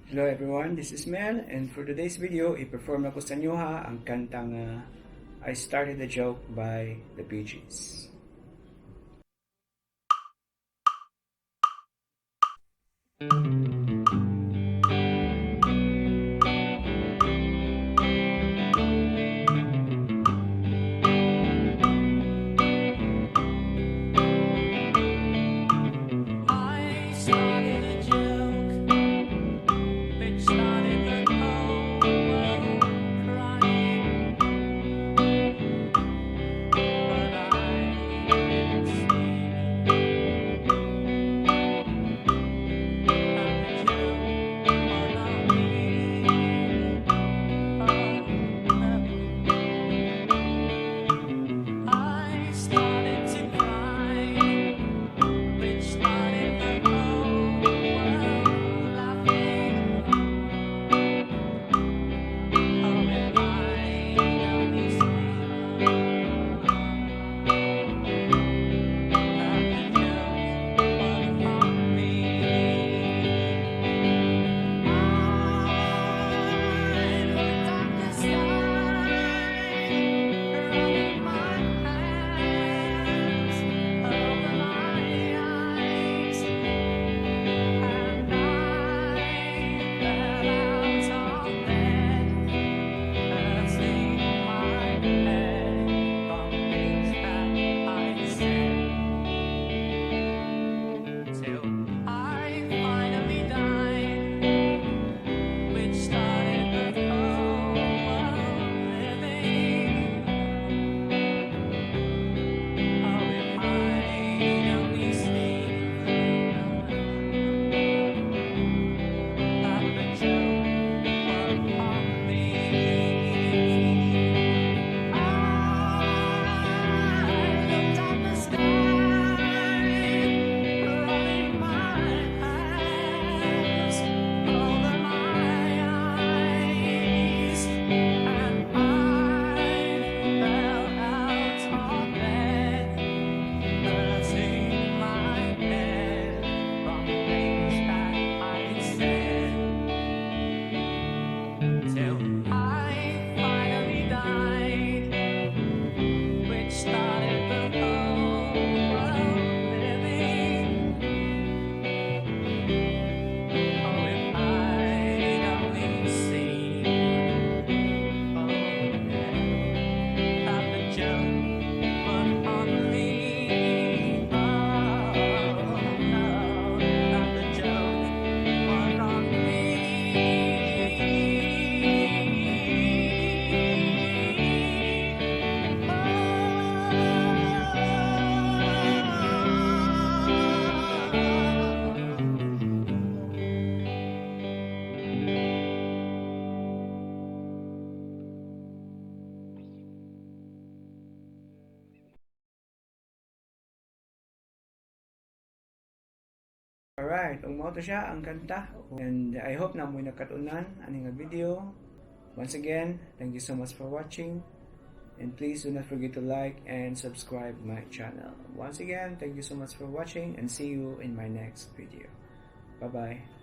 Hello everyone, this is Mel, and for today's video, i-perform ako sa inyo ang kantang I Started a Joke by the Bee Gees. Alright, mao to siya ang kanta. And I hope na mo nakatunan aning video. Once again, thank you so much for watching. And please do not forget to like and subscribe my channel. Once again, thank you so much for watching and see you in my next video. Bye-bye.